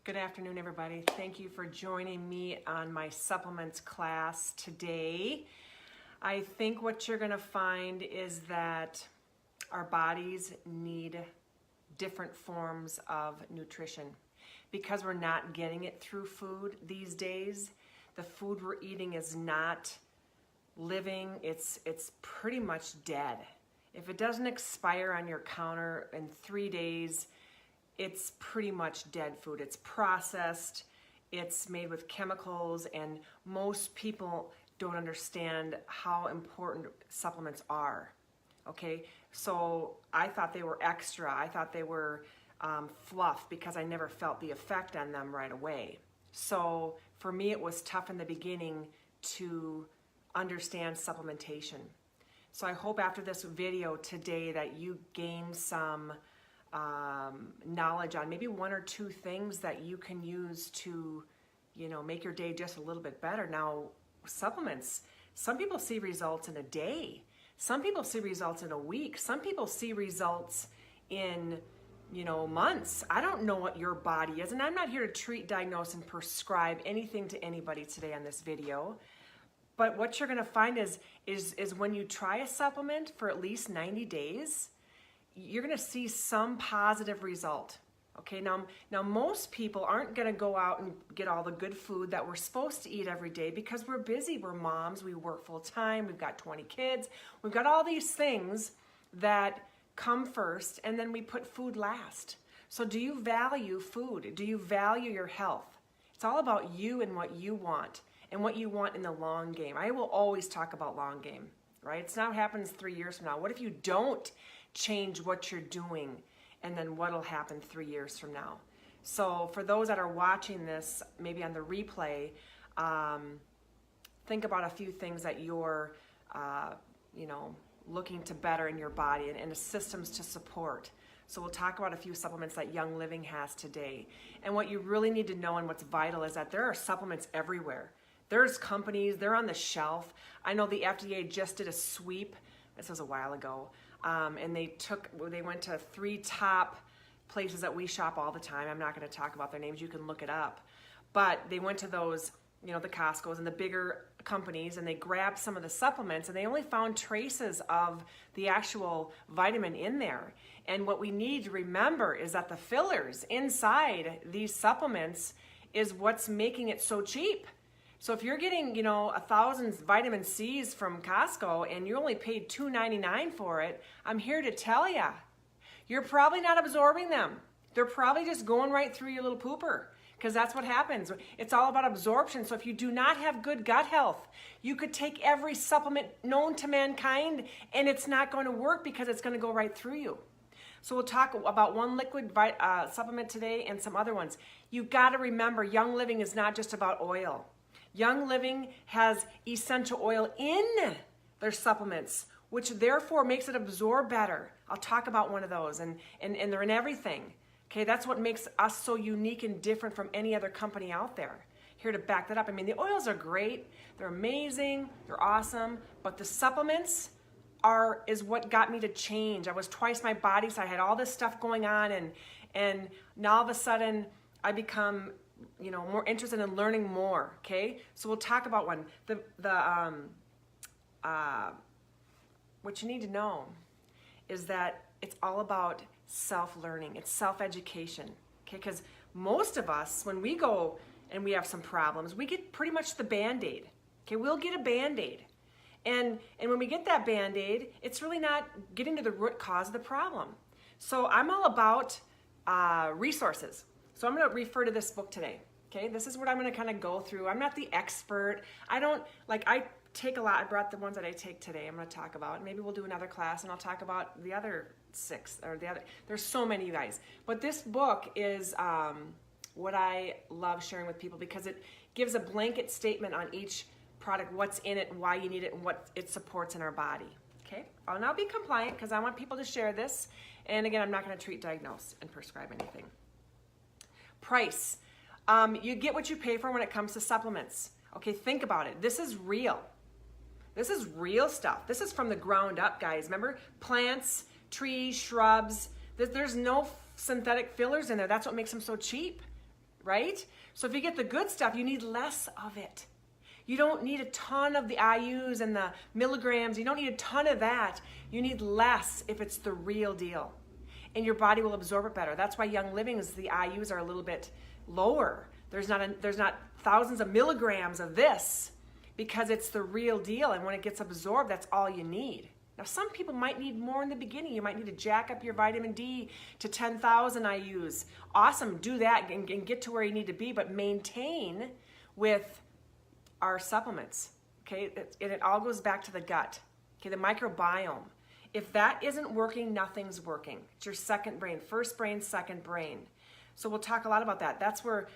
Good afternoon, everybody. Thank you for joining me on my supplements class today. I think what you're going to find is that our bodies need different forms of nutrition. Because we're not getting it through food these days, the food we're eating is not living, it's pretty much dead. If it doesn't expire on your counter in 3 days, it's pretty much dead food. It's processed, it's made with chemicals, and most people don't understand how important supplements are. Okay, so I thought they were extra. I thought they were fluff because I never felt the effect on them right away. So for me, it was tough in the beginning to understand supplementation. So I hope after this video today that you gain some knowledge on maybe one or two things that you can use to, make your day just a little bit better. Now, supplements, some people see results in a day. Some people see results in a week. Some people see results in, months. I don't know what your body is, and I'm not here to treat, diagnose, and prescribe anything to anybody today on this video. But what you're gonna find is when you try a supplement for at least 90 days, you're gonna see some positive result. Okay, now most people aren't gonna go out and get all the good food that we're supposed to eat every day because we're busy, we're moms, we work full time, we've got 20 kids, we've got all these things that come first, and then we put food last. So do you value food? Do you value your health? It's all about you and what you want, and what you want in the long game. I will always talk about long game, right? It's not what happens 3 years from now. What if you don't change what you're doing, and then what'll happen 3 years from now? So for those that are watching this, maybe on the replay, think about a few things that you're, looking to better in your body and the systems to support. So we'll talk about a few supplements that Young Living has today. And what you really need to know and what's vital is that there are supplements everywhere. There's companies, they're on the shelf. I know the FDA just did a sweep, this was a while ago, and they went to 3 top places that we shop all the time. I'm not gonna talk about their names, you can look it up. But they went to those, the Costco's and the bigger companies, and they grabbed some of the supplements, and they only found traces of the actual vitamin in there. And what we need to remember is that the fillers inside these supplements is what's making it so cheap. So if you're getting, 1,000 vitamin C's from Costco and you only paid $2.99 for it, I'm here to tell you, you're probably not absorbing them. They're probably just going right through your little pooper, because that's what happens. It's all about absorption. So if you do not have good gut health, you could take every supplement known to mankind and it's not going to work because it's going to go right through you. So we'll talk about one liquid supplement today and some other ones. You got to remember, Young Living is not just about oil. Young Living has essential oil in their supplements, which therefore makes it absorb better. I'll talk about one of those, and they're in everything. Okay, that's what makes us so unique and different from any other company out there. Here to back that up, the oils are great, they're amazing, they're awesome, but the supplements is what got me to change. I was twice my body, so I had all this stuff going on, and now all of a sudden I become more interested in learning more. Okay, so we'll talk about one. What you need to know is that it's all about self-learning. It's self-education. Okay, because most of us, when we go and we have some problems, we get pretty much the Band-Aid. Okay, we'll get a Band-Aid, and when we get that Band-Aid, it's really not getting to the root cause of the problem. So I'm all about resources. So I'm going to refer to this book today. Okay, this is what I'm going to kind of go through. I'm not the expert. I take a lot. I brought the ones that I take today. I'm going to talk about. Maybe we'll do another class and I'll talk about the other 6 or the other. There's so many, you guys. But this book is what I love sharing with people because it gives a blanket statement on each product, what's in it, why you need it, and what it supports in our body. Okay, I'll now be compliant because I want people to share this. And again, I'm not going to treat, diagnose, and prescribe anything. Price. You get what you pay for when it comes to supplements. Okay, think about it. This is real. This is real stuff. This is from the ground up, guys. Remember, plants, trees, shrubs. There's no synthetic fillers in there. That's what makes them so cheap. right? So if you get the good stuff, you need less of it. You don't need a ton of the IUs and the milligrams. You don't need a ton of that. You need less if it's the real deal. And your body will absorb it better. That's why Young Living's, the IUs are a little bit lower. There's not thousands of milligrams of this because it's the real deal. And when it gets absorbed, that's all you need. Now, some people might need more in the beginning. You might need to jack up your vitamin D to 10,000 IUs. Awesome, do that and get to where you need to be, but maintain with our supplements, okay? And it all goes back to the gut, okay? The microbiome. If that isn't working, nothing's working. It's your second brain, first brain, second brain. So we'll talk a lot about that. That's where,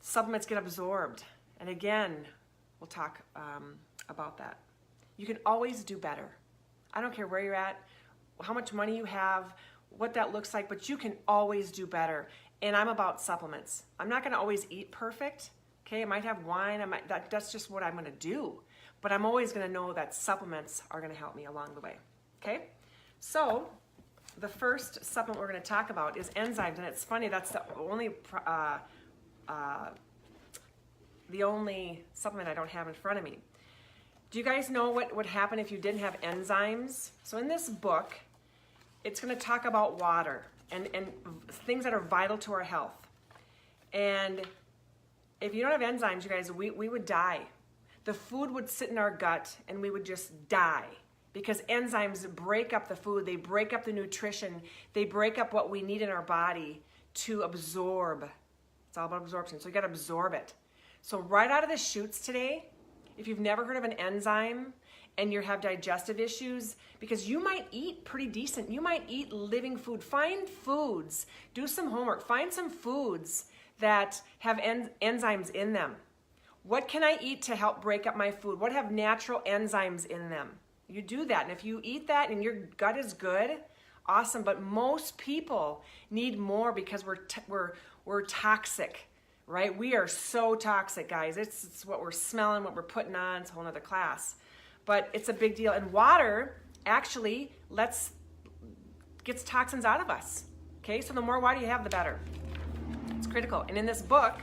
supplements get absorbed. And again, we'll talk about that. You can always do better. I don't care where you're at, how much money you have, what that looks like, but you can always do better. And I'm about supplements. I'm not gonna always eat perfect, okay? I might have wine, that's just what I'm gonna do. But I'm always gonna know that supplements are gonna help me along the way, okay? So, the first supplement we're gonna talk about is enzymes, and it's funny, that's the only supplement I don't have in front of me. Do you guys know what would happen if you didn't have enzymes? So in this book, it's gonna talk about water and things that are vital to our health. And if you don't have enzymes, you guys, we would die. The food would sit in our gut and we would just die because enzymes break up the food, they break up the nutrition, they break up what we need in our body to absorb. It's all about absorption, so you gotta absorb it. So right out of the chutes today, if you've never heard of an enzyme and you have digestive issues, because you might eat pretty decent, you might eat living food, find foods, do some homework, find some foods that have enzymes in them. What can I eat to help break up my food? What have natural enzymes in them? You do that, and if you eat that and your gut is good, awesome, but most people need more because we're toxic. Right? We are so toxic, guys. It's what we're smelling, what we're putting on. It's a whole nother class. But it's a big deal. And water actually gets toxins out of us. Okay? So the more water you have, the better. It's critical. And in this book,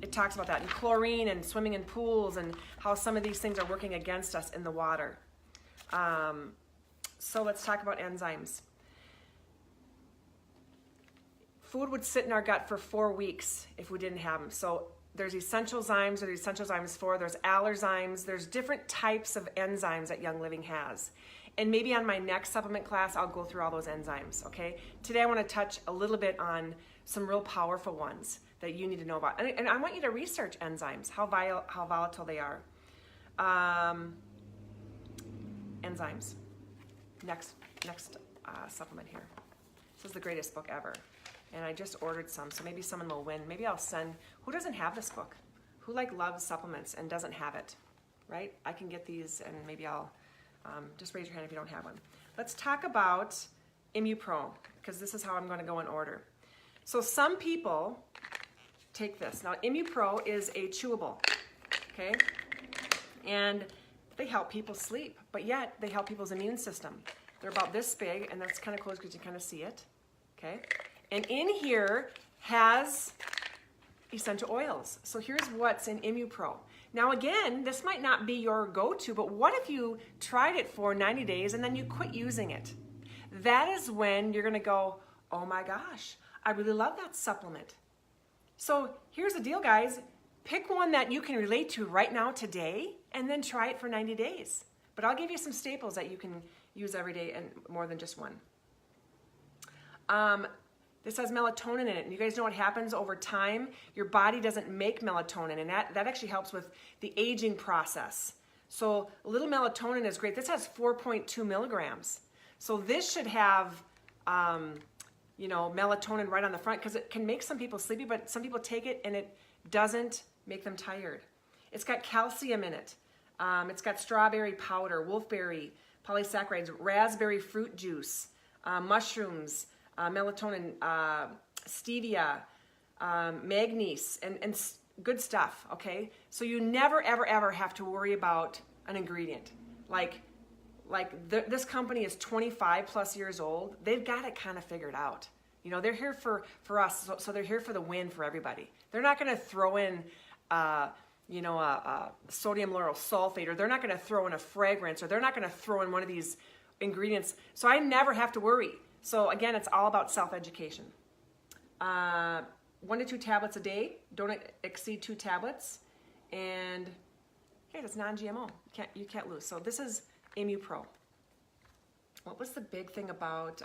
it talks about that. And chlorine and swimming in pools and how some of these things are working against us in the water. So let's talk about enzymes. Food would sit in our gut for 4 weeks if we didn't have them. So there's essential zymes, there's essential zymes 4, there's allerzymes, there's different types of enzymes that Young Living has. And maybe on my next supplement class, I'll go through all those enzymes, okay? Today I wanna touch a little bit on some real powerful ones that you need to know about. And I want you to research enzymes, how volatile they are. Enzymes, next supplement here. This is the greatest book ever. And I just ordered some, so maybe someone will win. Maybe I'll send, who doesn't have this book? Who loves supplements and doesn't have it, right? I can get these and maybe I'll, just raise your hand if you don't have one. Let's talk about Immupro, because this is how I'm gonna go in order. So some people take this. Now Immupro is a chewable, okay? And they help people sleep, but yet they help people's immune system. They're about this big, and that's kind of close because you kind of see it, okay? And in here has essential oils. So here's what's in Immupro. Now again, this might not be your go-to, but what if you tried it for 90 days and then you quit using it? That is when you're gonna go, oh my gosh, I really love that supplement. So here's the deal, guys. Pick one that you can relate to right now today and then try it for 90 days. But I'll give you some staples that you can use every day and more than just one. This has melatonin in it, and you guys know what happens over time? Your body doesn't make melatonin, and that actually helps with the aging process. So a little melatonin is great. This has 4.2 milligrams. So this should have, melatonin right on the front because it can make some people sleepy, but some people take it and it doesn't make them tired. It's got calcium in it. It's got strawberry powder, wolfberry, polysaccharides, raspberry fruit juice, mushrooms, melatonin, stevia, magnesium, and good stuff, okay? So you never, ever, ever have to worry about an ingredient. This company is 25 plus years old. They've got it kind of figured out. You know, they're here for us, so they're here for the win for everybody. They're not going to throw in, you know, a sodium lauryl sulfate, or they're not going to throw in a fragrance, or they're not going to throw in one of these ingredients. So I never have to worry. So again, it's all about self-education. 1 to 2 tablets a day. Don't exceed 2 tablets. And yeah, it's non-GMO. You can't lose. So this is Immupro. What was the big thing about,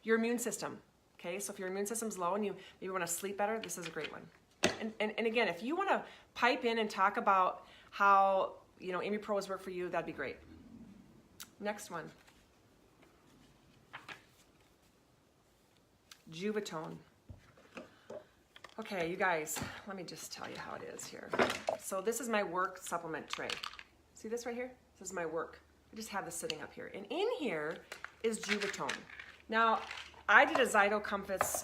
your immune system. Okay, so if your immune system's low and you maybe want to sleep better, this is a great one. And again, if you want to pipe in and talk about how, you know, Immupros work for you, that'd be great. Next one. Juvatone. Okay, you guys, let me just tell you how it is here. So this is my work supplement tray. See this right here? This is my work. I just have this sitting up here. And in here is Juvatone. Now, I did a Zyto Compass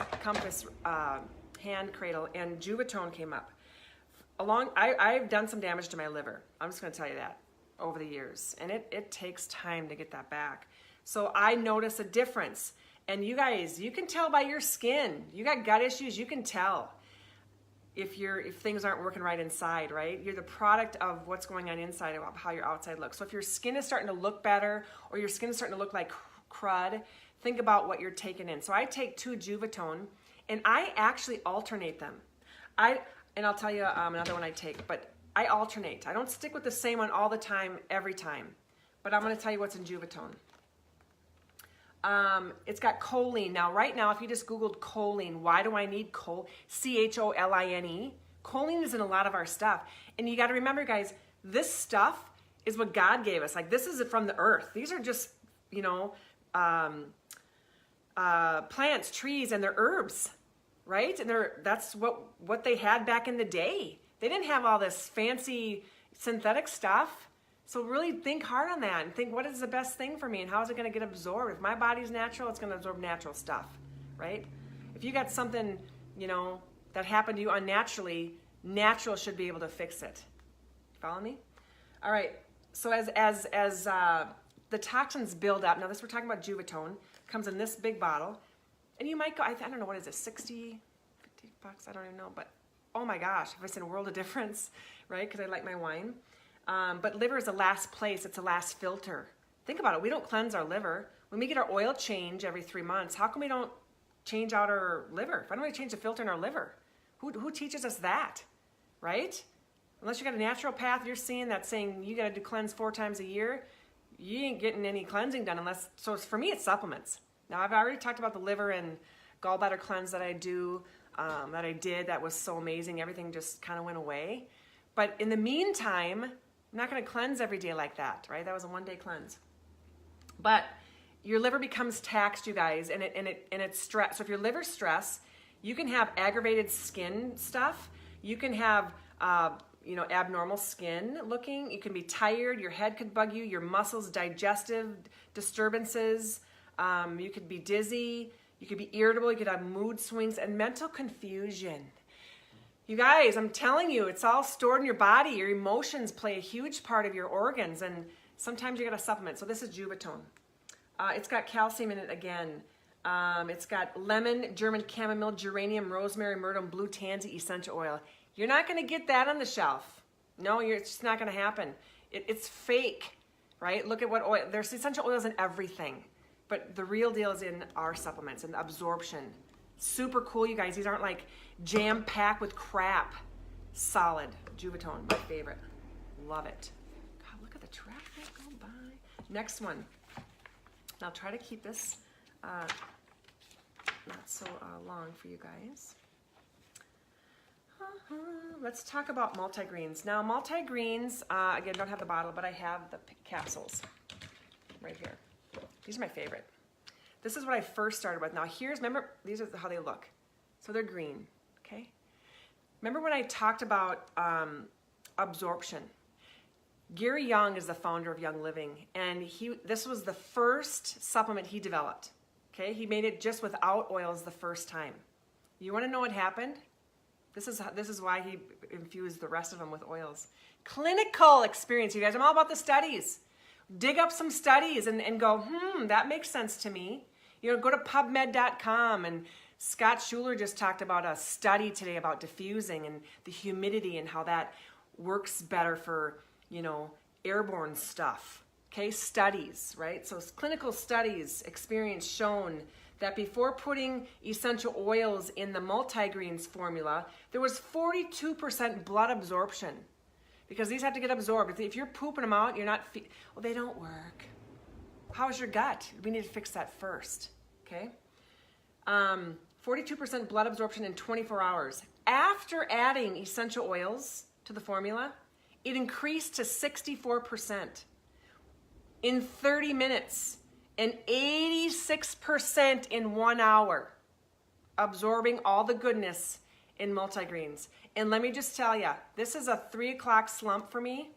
hand cradle, and Juvatone came up. I've done some damage to my liver. I'm just going to tell you that over the years. And it takes time to get that back. So I notice a difference. And you guys, you can tell by your skin. You got gut issues, you can tell if things aren't working right inside, right? You're the product of what's going on inside of how your outside looks. So if your skin is starting to look better, or your skin is starting to look like crud, think about what you're taking in. So I take 2 Juvatone, and I actually alternate them. And I'll tell you another one I take, but I alternate. I don't stick with the same one all the time, every time. But I'm going to tell you what's in Juvatone. It's got choline. Now, right now, if you just Googled choline, why do I need C-H-O-L-I-N-E? Choline is in a lot of our stuff. And you got to remember, guys, this stuff is what God gave us. Like, this is from the earth. These are just, you know, plants, trees, and they're herbs, right? And that's what they had back in the day. They didn't have all this fancy synthetic stuff. So really think hard on that and think, what is the best thing for me and how is it going to get absorbed? If my body's natural, it's going to absorb natural stuff, right? If you got something, you know, that happened to you unnaturally, natural should be able to fix it. Follow me? All right. So as the toxins build up, now this, we're talking about Juvatone, comes in this big bottle, and you might go, I don't know, what is it, 60, 50 bucks? I don't even know, but oh my gosh, if it's in a world of difference, right? Because I like my wine. But liver is the last place. It's the last filter. Think about it. We don't cleanse our liver. When we get our oil change every 3 months, how come we don't change out our liver? Why don't we change the filter in our liver? Who teaches us that, right? Unless you got a naturopath you're seeing that's saying you got to do cleanse 4 times a year, you ain't getting any cleansing done unless, so for me, it's supplements. Now, I've already talked about the liver and gallbladder cleanse that I do, that was so amazing. Everything just kind of went away. But in the meantime, I'm not going to cleanse every day like that, right? That was a 1-day cleanse. But your liver becomes taxed, you guys, and it's stress. So if your liver's stressed, you can have aggravated skin stuff. You can have, you know, abnormal skin looking. You can be tired. Your head could bug you. Your muscles, digestive disturbances. You could be dizzy. You could be irritable. You could have mood swings and mental confusion. You guys, I'm telling you, it's all stored in your body. Your emotions play a huge part of your organs, and sometimes you got to supplement. So this is Juvatone. It's got calcium in it again. It's got lemon, German chamomile, geranium, rosemary, myrtle, and blue tansy essential oil. You're not going to get that on the shelf. No, it's just not going to happen. It's fake, right? Look at what oil. There's essential oils in everything, but the real deal is in our supplements and the absorption. Super cool, you guys. These aren't like jam-packed with crap. Solid. Juvatone, my favorite. Love it. God, look at the traffic go by. Next one. Now try to keep this not so long for you guys. Let's talk about multigreens. Now multigreens, again, don't have the bottle, but I have the capsules right here. These are my favorite. This is what I first started with. Now remember, these are how they look. So they're green, okay? Remember when I talked about absorption? Gary Young is the founder of Young Living, and this was the first supplement he developed, okay? He made it just without oils the first time. You wanna know what happened? This is why he infused the rest of them with oils. Clinical experience, you guys. I'm all about the studies. Dig up some studies and go, that makes sense to me. You know, go to PubMed.com and Scott Schuler just talked about a study today about diffusing and the humidity and how that works better for, you know, airborne stuff. Okay, studies, right? So clinical studies, experience shown that before putting essential oils in the multigreens formula, there was 42% blood absorption, because these have to get absorbed. If you're pooping them out, you're not, well, they don't work. How's your gut? We need to fix that first, okay? 42% blood absorption in 24 hours. After adding essential oils to the formula, it increased to 64% in 30 minutes and 86% in 1 hour, absorbing all the goodness in multigreens. And let me just tell you, this is a 3 o'clock slump for me.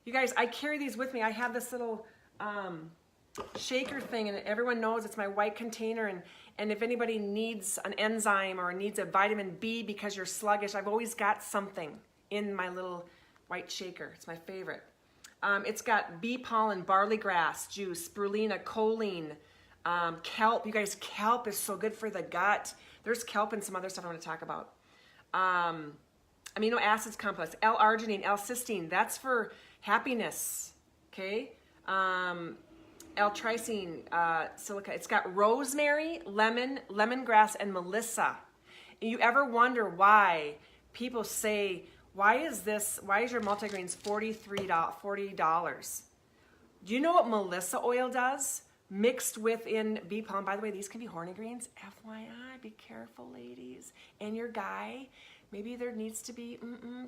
You guys, I carry these with me. I have this little shaker thing, and everyone knows it's my white container, and if anybody needs an enzyme or needs a vitamin B because you're sluggish, I've always got something in my little white shaker. It's my favorite. It's got bee pollen, barley grass juice, spirulina, choline, kelp. You guys, kelp is so good for the gut. There's kelp and some other stuff I want to talk about. Amino acids complex, L-arginine, L-cysteine, that's for happiness, okay? L-tricine, silica. It's got rosemary, lemon, lemongrass, and melissa. And you ever wonder why people say, why is your multigreens $40? Do you know what melissa oil does? Mixed within bee pollen. By the way, these can be horny greens. FYI, be careful, ladies. And your guy, maybe there needs to be,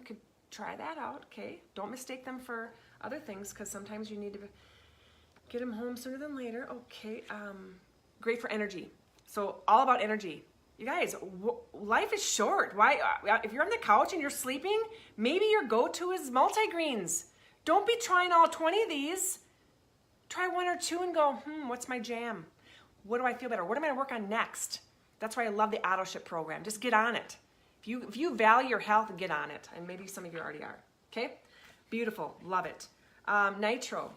could try that out, okay? Don't mistake them for other things, because sometimes you need to get them home sooner than later. Okay, great for energy. So all about energy. You guys, life is short. Why? If you're on the couch and you're sleeping, maybe your go-to is multigreens. Don't be trying all 20 of these. Try 1 or 2 and go, what's my jam? What do I feel better? What am I gonna work on next? That's why I love the auto ship program. Just get on it. If you value your health, get on it. And maybe some of you already are, okay? Beautiful, love it. Nitro.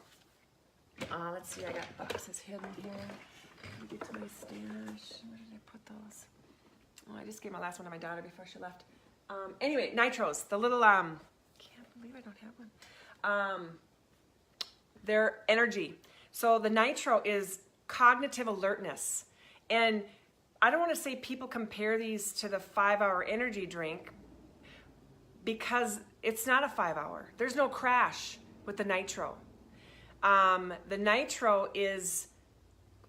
Let's see, I got boxes hidden here. Let me get to my stash. Where did I put those? Oh, I just gave my last one to my daughter before she left. Anyway, nitros, the little, can't believe I don't have one. They're energy. So the nitro is cognitive alertness. And I don't want to say people compare these to the 5-hour energy drink, because it's not a 5-hour. There's no crash with the nitro. The nitro is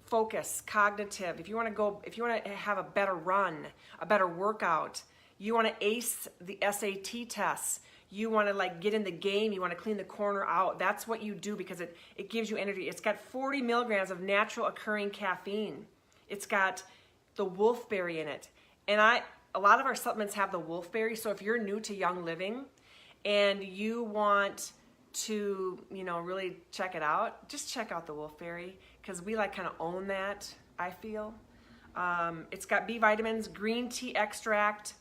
focus, cognitive. If you want to have a better run, a better workout, you want to ace the SAT tests, you want to like get in the game, you want to clean the corner out, that's what you do, because it gives you energy. It's got 40 milligrams of natural occurring caffeine. It's got the wolfberry in it. And a lot of our supplements have the wolfberry, so if you're new to Young Living and you want to, really check it out, just check out the wolfberry, because we like kind of own that, I feel. It's got B vitamins, green tea extract,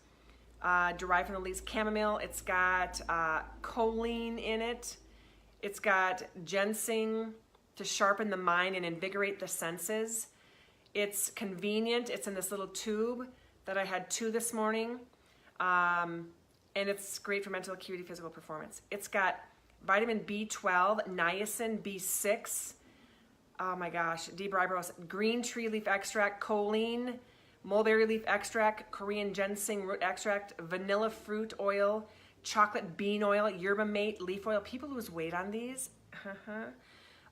derived from the leaves, chamomile. It's got choline in it. It's got ginseng to sharpen the mind and invigorate the senses. It's convenient. It's in this little tube that I had 2 this morning. And it's great for mental acuity, physical performance. It's got vitamin B12, niacin, B6, oh my gosh, deep ribose, green tree leaf extract, choline, mulberry leaf extract, Korean ginseng root extract, vanilla fruit oil, chocolate bean oil, yerba mate leaf oil. People lose weight on these.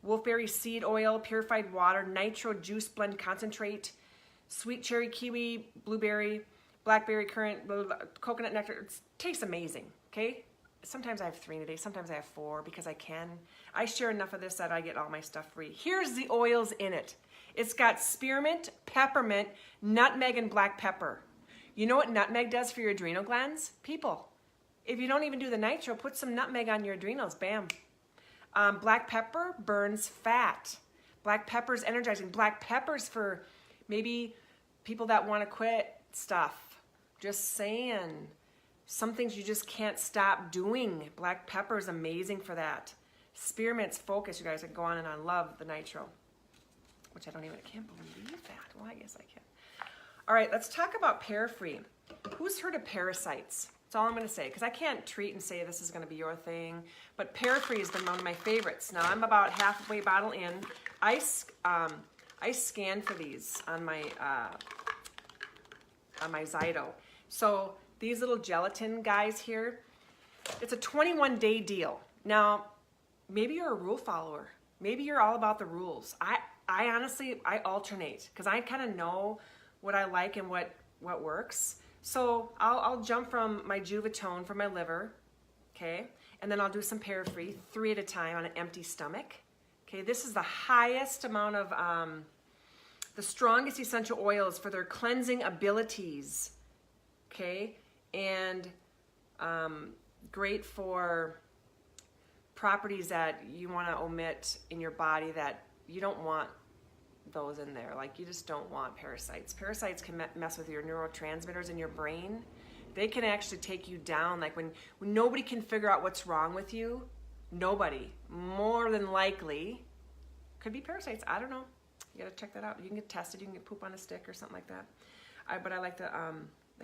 Wolfberry seed oil, purified water, nitro juice blend concentrate, sweet cherry, kiwi, blueberry, blackberry currant, coconut nectar. It tastes amazing, okay? Sometimes I have 3 in a day, sometimes I have 4, because I can. I share enough of this that I get all my stuff free. Here's the oils in it. It's got spearmint, peppermint, nutmeg, and black pepper. You know what nutmeg does for your adrenal glands? People, if you don't even do the nitro, put some nutmeg on your adrenals, bam. Black pepper burns fat. Black pepper's energizing. Black pepper's for maybe people that want to quit stuff. Just saying. Some things you just can't stop doing. Black pepper is amazing for that. Spearmint's focus, you guys, I can go on and on. Love the nitro, which I can't believe that. Well, I guess I can. All right, let's talk about Parafree. Who's heard of parasites? That's all I'm going to say, because I can't treat and say this is going to be your thing. But Parafree has been one of my favorites. Now I'm about halfway bottle in. I scanned for these on my Zyto. So these little gelatin guys here, it's a 21-day deal. Now, maybe you're a rule follower. Maybe you're all about the rules. I honestly, I alternate because I kind of know what I like and what works. So I'll jump from my Juvatone for my liver, okay? And then I'll do some Parafree, 3 at a time on an empty stomach. Okay, this is the highest amount of, the strongest essential oils for their cleansing abilities, okay? And great for properties that you want to omit in your body that you don't want those in there. Like, you just don't want parasites. Parasites can mess with your neurotransmitters in your brain. They can actually take you down. Like when nobody can figure out what's wrong with you, nobody, more than likely, could be parasites. I don't know. You got to check that out. You can get tested. You can get poop on a stick or something like that. But I like the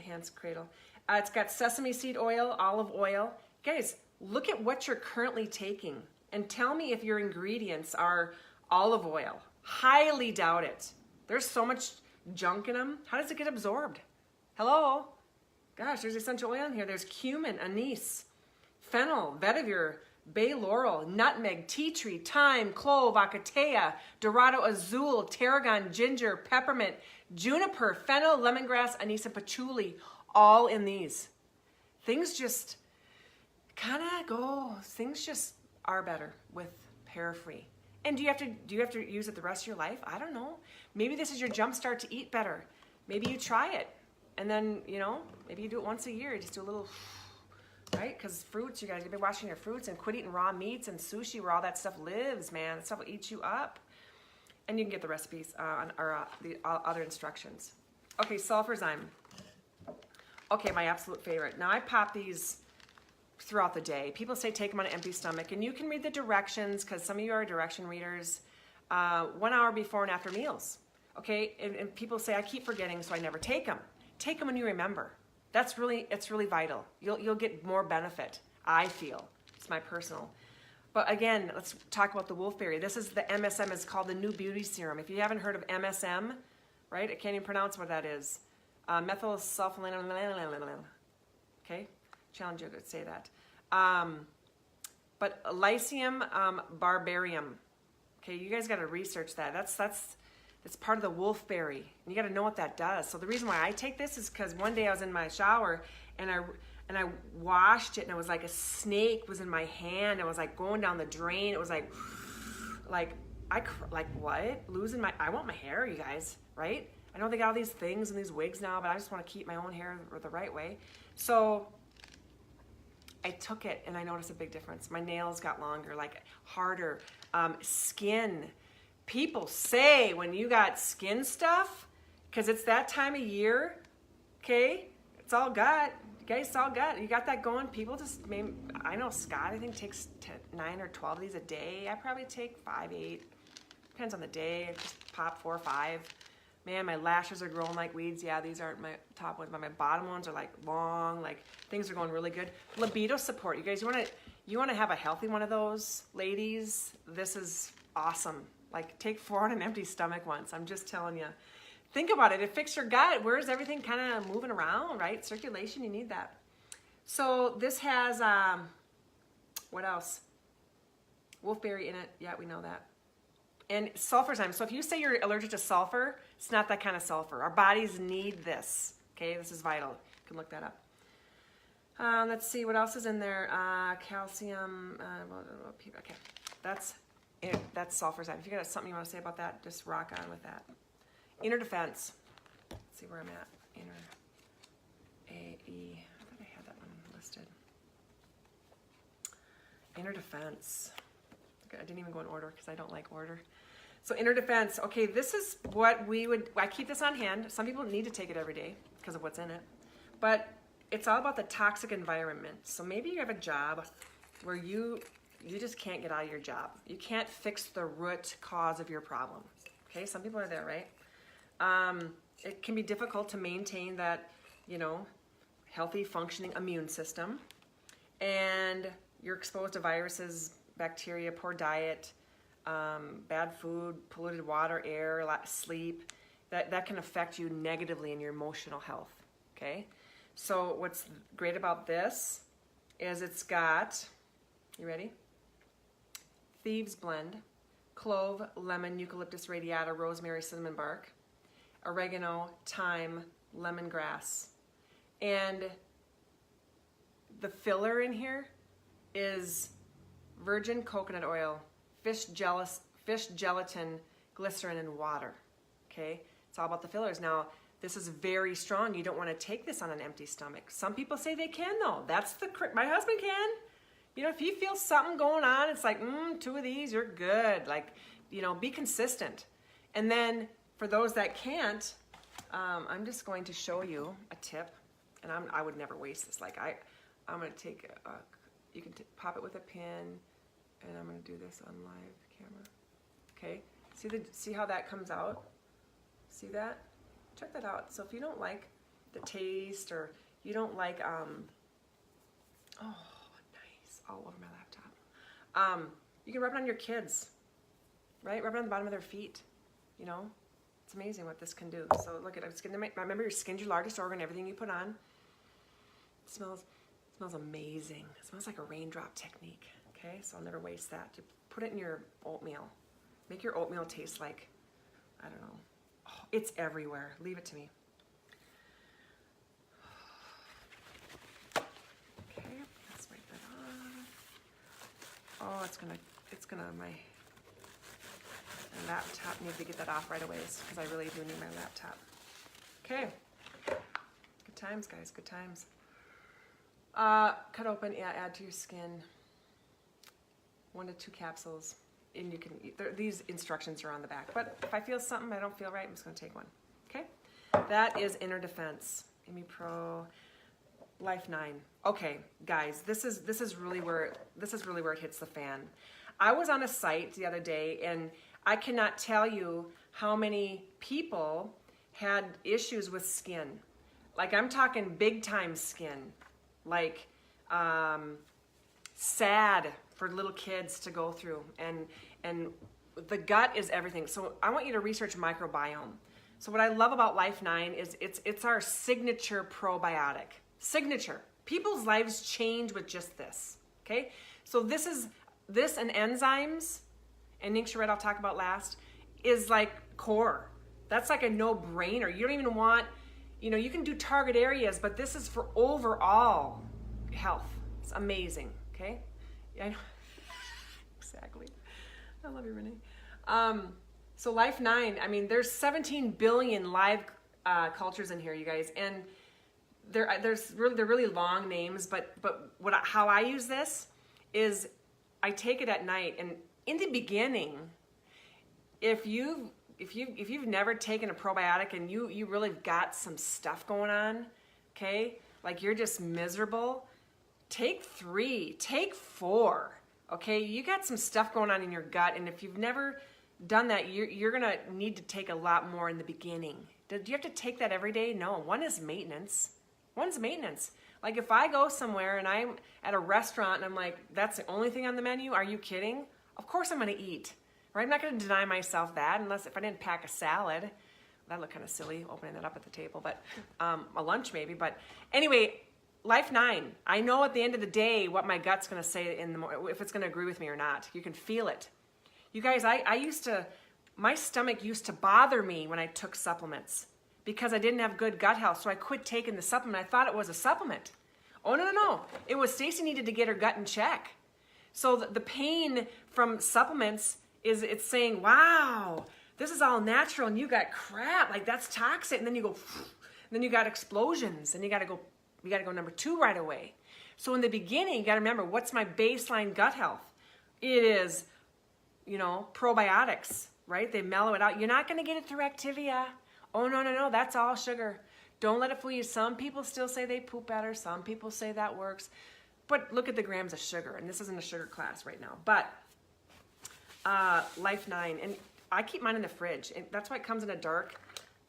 Hands Cradle. It's got sesame seed oil, olive oil. Guys, look at what you're currently taking and tell me if your ingredients are olive oil. Highly doubt it. There's so much junk in them. How does it get absorbed? Hello? Gosh, there's essential oil in here. There's cumin, anise, fennel, vetiver, bay laurel, nutmeg, tea tree, thyme, clove, acacia, dorado azul, tarragon, ginger, peppermint, juniper, fennel, lemongrass, anise, and patchouli, all in these. Things just kind of go, things just are better with Parafree. And do you have to use it the rest of your life? I don't know. Maybe this is your jump start to eat better. Maybe you try it. And then, you know, maybe you do it once a year. Just do a little, right? Because fruits, you guys, you've been washing your fruits and quit eating raw meats and sushi where all that stuff lives, man. That stuff will eat you up. And you can get the recipes the other instructions. Okay, Sulfurzyme. Okay, my absolute favorite. Now I pop these throughout the day. People say take them on an empty stomach, and you can read the directions because some of you are direction readers 1 hour before and after meals. Okay, and people say I keep forgetting, so I never take them. Take them when you remember. It's really vital. You'll get more benefit. I feel it's my personal. But again, let's talk about the wolfberry. This is the MSM. It's called the New Beauty Serum. If you haven't heard of MSM, right? I can't even pronounce what that is. Methyl sulfonylurea. Okay. Challenge you to say that. But Lycium barbarium. Okay, you guys got to research that. It's part of the wolfberry. You got to know what that does. So the reason why I take this is because one day I was in my shower and I washed it and it was like a snake was in my hand. It was like going down the drain. It was like what? I want my hair, you guys, right? I know they got all these things and these wigs now, but I just want to keep my own hair the right way. So I took it and I noticed a big difference. My nails got longer, like harder. Skin. People say when you got skin stuff, because it's that time of year, okay? It's all gut. You guys, it's all gut. You got that going. People just, maybe, I know Scott, I think, takes 9 or 12 of these a day. I probably take 5, 8. Depends on the day. I just pop 4 or 5. Man, my lashes are growing like weeds. Yeah, these aren't my top ones, but my bottom ones are like long, like things are going really good. Libido support. You guys, you want to have a healthy one of those, ladies? This is awesome. Like, take 4 on an empty stomach once. I'm just telling you. Think about it. It fixes your gut. Where's everything kind of moving around, right? Circulation, you need that. So this has, what else? Wolfberry in it. Yeah, we know that. And sulfurzyme. So if you say you're allergic to sulfur, it's not that kind of sulfur. Our bodies need this. Okay, this is vital. You can look that up. Let's see what else is in there. Calcium. Okay, that's sulfurzyme. If you got something you want to say about that, just rock on with that. Inner defense. Let's see where I'm at. Inner AE. I thought I had that one listed. Inner defense. Okay, I didn't even go in order because I don't like order. So inner defense. Okay, this is what I keep this on hand. Some people need to take it every day because of what's in it. But it's all about the toxic environment. So maybe you have a job where you just can't get out of your job. You can't fix the root cause of your problem. Okay, some people are there, right? it can be difficult to maintain that, you know, healthy functioning immune system. And you're exposed to viruses, bacteria, poor diet, bad food, polluted water, air, sleep. That can affect you negatively in your emotional health, okay? So what's great about this is it's got, you ready? Thieves blend, clove, lemon, eucalyptus radiata, rosemary, cinnamon bark, oregano, thyme, lemongrass. And the filler in here is virgin coconut oil, fish gelatin, glycerin, and water, okay? It's all about the fillers. Now, this is very strong. You don't want to take this on an empty stomach. Some people say they can, though. My husband can. You know, if he feels something going on, it's like, 2 of these, you're good. Like, you know, be consistent. And then for those that can't, I'm just going to show you a tip. And I would never waste this. Like, I'm going to take you can pop it with a pin, and I'm going to do this on live camera. Okay, see how that comes out? See that? Check that out. So if you don't like the taste, or you don't like, oh, nice, all over my laptop. You can rub it on your kids, right? Rub it on the bottom of their feet. You know, it's amazing what this can do. So look at it. Remember, your skin's your largest organ. Everything you put on. It smells amazing. It smells like a raindrop technique. Okay, so I'll never waste that. You put it in your oatmeal. Make your oatmeal taste like, I don't know. Oh, it's everywhere. Leave it to me. Okay, let's wipe that off. Oh, my laptop, need to get that off right away because I really do need my laptop. Okay, good times, guys, good times. Cut open, yeah, add to your skin. 1 to 2 capsules, and you can eat. These instructions are on the back. But if I feel something I don't feel right, I'm just going to take one. Okay, that is Inner Defense, Immupro, Life 9. Okay, guys, this is really where it hits the fan. I was on a site the other day, and I cannot tell you how many people had issues with skin. Like, I'm talking big time skin. Like, sad for little kids to go through, and the gut is everything. So I want you to research microbiome. So what I love about Life 9 is it's our signature probiotic. Signature. People's lives change with just this. Okay, so this and enzymes, and Ningxia Red I'll talk about last, is like core. That's like a no-brainer. You don't even want, you know, you can do target areas, but this is for overall health. It's amazing, okay? Yeah, I know. Exactly. I love you, Renee. So Life 9, I mean, there's 17 billion live cultures in here, you guys, and they're really long names, but how I use this is I take it at night, and in the beginning, if you've never taken a probiotic and you really got some stuff going on, okay, like you're just miserable, take 3, take 4, okay? You got some stuff going on in your gut, and if you've never done that, you're gonna need to take a lot more in the beginning. Do you have to take that every day? No, one is maintenance. One's maintenance. Like if I go somewhere and I'm at a restaurant and I'm like, that's the only thing on the menu, are you kidding? Of course I'm gonna eat, right? I'm not gonna deny myself that unless if I didn't pack a salad. That looked kind of silly, opening that up at the table, but a lunch maybe. But anyway, Life 9, I know at the end of the day what my gut's gonna say in the morning, if it's gonna agree with me or not. You can feel it. You guys, my stomach used to bother me when I took supplements because I didn't have good gut health, so I quit taking the supplement. I thought it was a supplement. Oh, no. It was Stacy needed to get her gut in check. So the pain from supplements is it's saying, wow, this is all natural and you got crap, like that's toxic. And then you go, and then you got explosions and you gotta go number 2 right away. So in the beginning, you gotta remember, what's my baseline gut health? It is, you know, probiotics, right? They mellow it out. You're not gonna get it through Activia. Oh, no, that's all sugar. Don't let it fool you. Some people still say they poop better. Some people say that works. But look at the grams of sugar, and this isn't a sugar class right now. But Life 9, and I keep mine in the fridge, and that's why it comes in a dark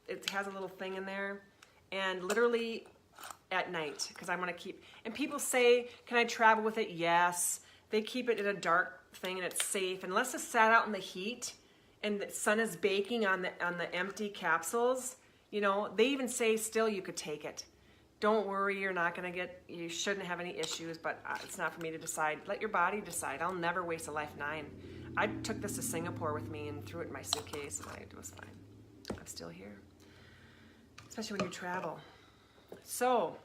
it has a little thing in there, and literally at night, because I want to keep, and people say, can I travel with it? Yes. They keep it in a dark thing and it's safe. Unless it's sat out in the heat and the sun is baking on the empty capsules, you know, they even say still you could take it. Don't worry, you shouldn't have any issues, but it's not for me to decide. Let your body decide. I'll never waste a Life 9. I took this to Singapore with me and threw it in my suitcase and it was fine. I'm still here, especially when you travel. So,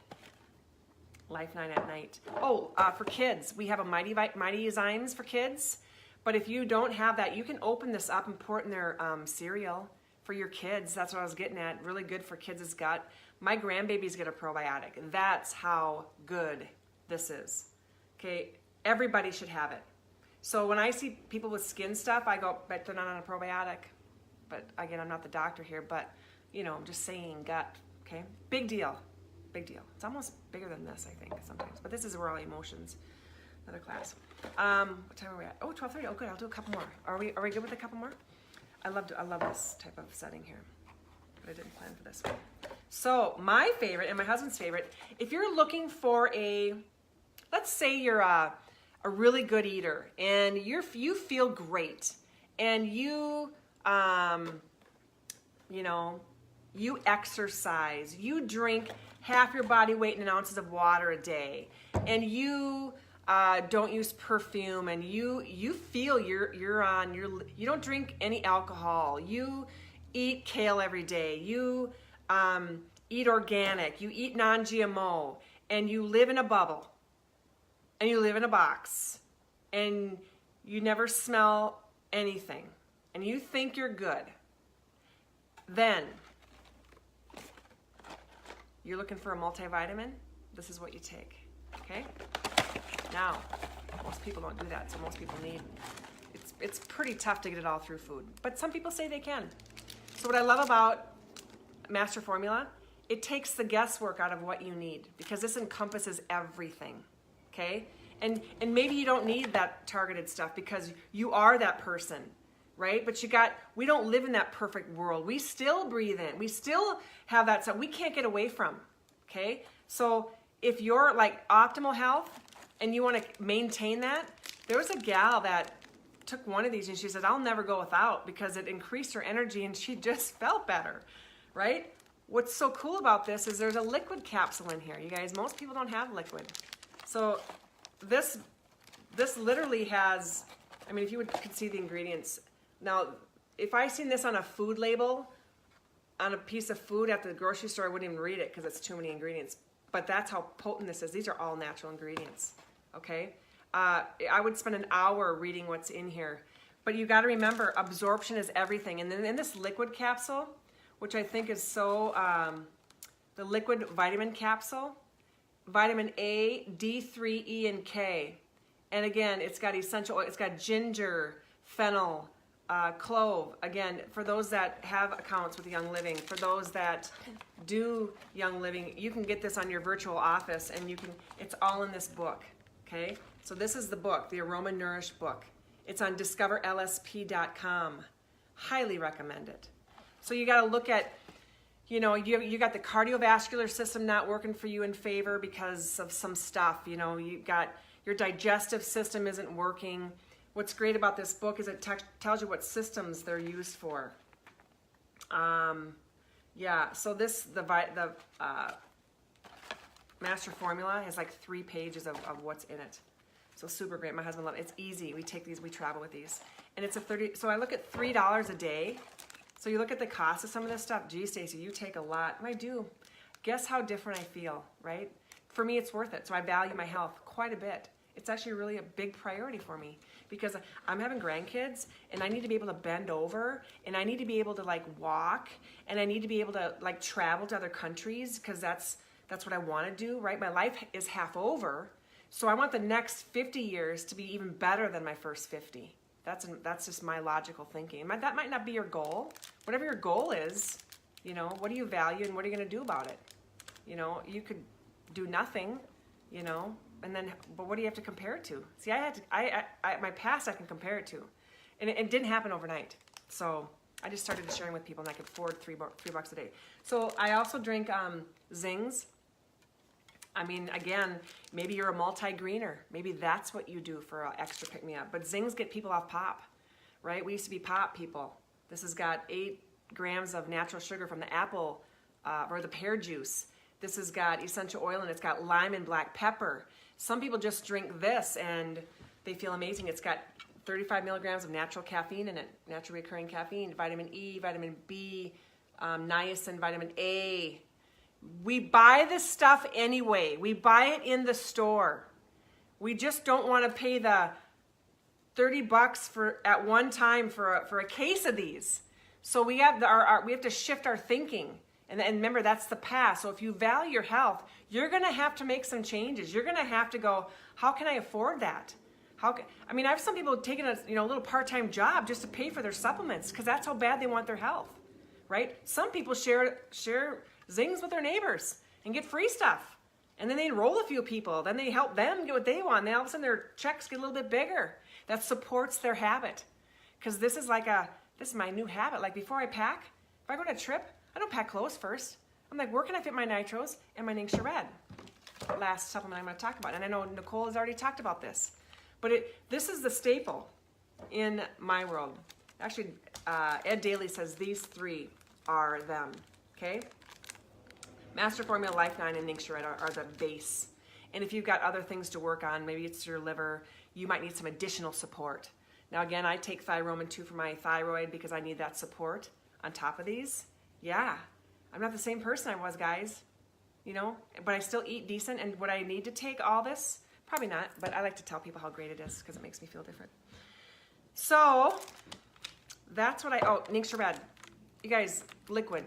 Life 9 at night. Oh, for kids, we have a Mighty Zymes for kids. But if you don't have that, you can open this up and pour it in their cereal for your kids. That's what I was getting at. Really good for kids' gut. My grandbabies get a probiotic. That's how good this is. Okay, everybody should have it. So when I see people with skin stuff, I go, but they're not on a probiotic. But again, I'm not the doctor here, but you know, I'm just saying gut. Okay, big deal. Big deal. It's almost bigger than this, I think, sometimes. But this is Raw Emotions, another class. What time are we at? Oh, 12:30. Oh, good. I'll do a couple more. Are we good with a couple more? I love this type of setting here, but I didn't plan for this one. So my favorite and my husband's favorite, if you're looking for let's say you're a really good eater and you feel great and you exercise, you drink half your body weight in ounces of water a day, and you don't use perfume, and you feel you don't drink any alcohol, you eat kale every day, you eat organic, you eat non-GMO, and you live in a bubble, and you live in a box, and you never smell anything, and you think you're good, then you're looking for a multivitamin, this is what you take, okay? Now, most people don't do that, so most people need, it's pretty tough to get it all through food, but some people say they can. So what I love about MasterFormula, it takes the guesswork out of what you need, because this encompasses everything, okay? And maybe you don't need that targeted stuff because you are that person, right? But we don't live in that perfect world. We still breathe in. We still have that stuff we can't get away from, okay? So if you're like optimal health and you want to maintain that, there was a gal that took one of these and she said, I'll never go without because it increased her energy and she just felt better, right? What's so cool about this is there's a liquid capsule in here. You guys, most people don't have liquid. So this literally has, I mean, if you could see the ingredients. Now, if I seen this on a food label, on a piece of food at the grocery store, I wouldn't even read it because it's too many ingredients. But that's how potent this is. These are all natural ingredients, okay? I would spend an hour reading what's in here. But you got to remember, absorption is everything. And then in this liquid capsule, which I think is so, the liquid vitamin capsule, vitamin A, D3, E, and K. And again, it's got essential oil. It's got ginger, fennel, clove. Again, for those that have accounts with Young Living, for those that do Young Living, you can get this on your virtual office, and it's all in this book, okay? So this is the book, the Aroma Nourished book. It's on discoverlsp.com. Highly recommend it. So you got to look at, you got the cardiovascular system not working for you in favor because of some stuff. You got your digestive system isn't working. What's great about this book is it tells you what systems they're used for. Yeah, so the MasterFormula has like 3 pages of what's in it. So super great. My husband loves it. It's easy. We take these, we travel with these. And it's so I look at $3 a day. So you look at the cost of some of this stuff. Gee, Stacey, you take a lot. I do. Guess how different I feel, right? For me, it's worth it. So I value my health quite a bit. It's actually really a big priority for me because I'm having grandkids and I need to be able to bend over and I need to be able to like walk and I need to be able to like travel to other countries because that's what I want to do, right? My life is half over. So I want the next 50 years to be even better than my first 50. That's just my logical thinking. That might not be your goal. Whatever your goal is, what do you value and what are you going to do about it? You could do nothing, and then, but what do you have to compare it to? See, my past I can compare it to, and it didn't happen overnight. So I just started sharing with people and I could afford $3 a day. So I also drink Zings. I mean, again, maybe you're a multi-greener. Maybe that's what you do for an extra pick-me-up. But Zings get people off pop, right? We used to be pop people. This has got 8 grams of natural sugar from the apple or the pear juice. This has got essential oil and it's got lime and black pepper. Some people just drink this and they feel amazing. It's got 35 milligrams of natural caffeine in it, naturally occurring caffeine, vitamin E, vitamin B, niacin, vitamin A. We buy this stuff anyway. We buy it in the store. We just don't want to pay the $30 at one time for a case of these. So we have we have to shift our thinking. And remember, that's the past. So if you value your health, you're going to have to make some changes. You're going to have to go, how can I afford that? I mean, I have some people taking a little part-time job just to pay for their supplements because that's how bad they want their health, right? Some people share Zings with their neighbors and get free stuff. And then they enroll a few people. Then they help them get what they want. And then all of a sudden their checks get a little bit bigger. That supports their habit. Because this is my new habit. Like before I pack, if I go on a trip, I don't pack clothes first. I'm like, where can I fit my Nitros and my Ningxia Red? Last supplement I'm going to talk about. And I know Nicole has already talked about this. But this is the staple in my world. Actually, Ed Daly says these 3 are them. Okay? MasterFormula, Life9, and Ningxia Red are the base. And if you've got other things to work on, maybe it's your liver, you might need some additional support. Now again, I take Thyromin 2 for my thyroid because I need that support on top of these. Yeah, I'm not the same person I was, guys. But I still eat decent. And would I need to take all this? Probably not, but I like to tell people how great it is because it makes me feel different. So that's what Ningxia Red. You guys, liquid.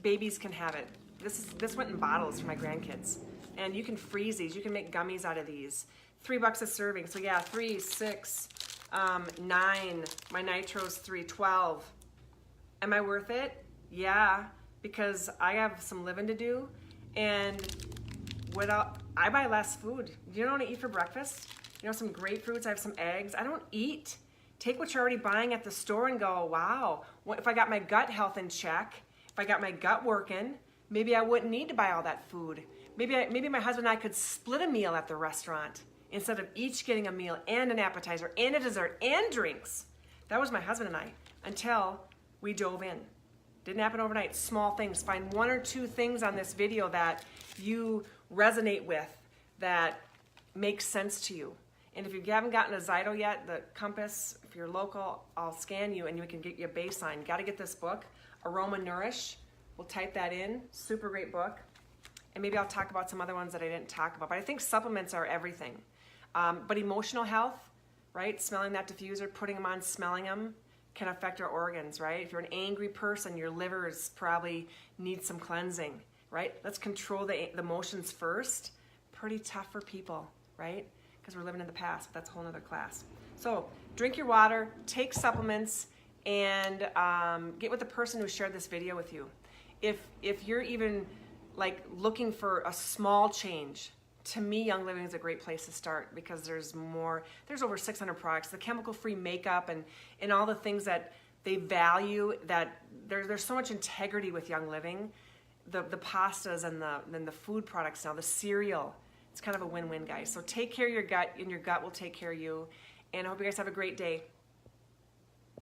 Babies can have it. This went in bottles for my grandkids. And you can freeze these. You can make gummies out of these. $3 a serving. So yeah, 3, 6, 9. My Nitro's 3, 12. Am I worth it? Yeah, because I have some living to do. And I buy less food. You know what I eat for breakfast? Some grapefruits. I have some eggs. I don't eat. Take what you're already buying at the store and go, wow, what if I got my gut health in check? If I got my gut working, maybe I wouldn't need to buy all that food. Maybe my husband and I could split a meal at the restaurant instead of each getting a meal and an appetizer and a dessert and drinks. That was my husband and I until we dove in. Didn't happen overnight. Small things. Find 1 or 2 things on this video that you resonate with that makes sense to you. And if you haven't gotten a Zyto yet, the Compass, if you're local, I'll scan you and we can get you a baseline. Got to get this book, Aroma Nourish. We'll type that in. Super great book. And maybe I'll talk about some other ones that I didn't talk about. But I think supplements are everything. But emotional health, right? Smelling that diffuser, putting them on, smelling them can affect our organs, right? If you're an angry person, your livers probably need some cleansing, right? Let's control the emotions first. Pretty tough for people, right? Because we're living in the past, but that's a whole other class. So drink your water, take supplements, and get with the person who shared this video with you. If you're even like looking for a small change, to me, Young Living is a great place to start because there's over 600 products, the chemical-free makeup and all the things that they value, that there's so much integrity with Young Living. The pastas and the food products now, the cereal, it's kind of a win-win, guys. So take care of your gut, and your gut will take care of you. And I hope you guys have a great day.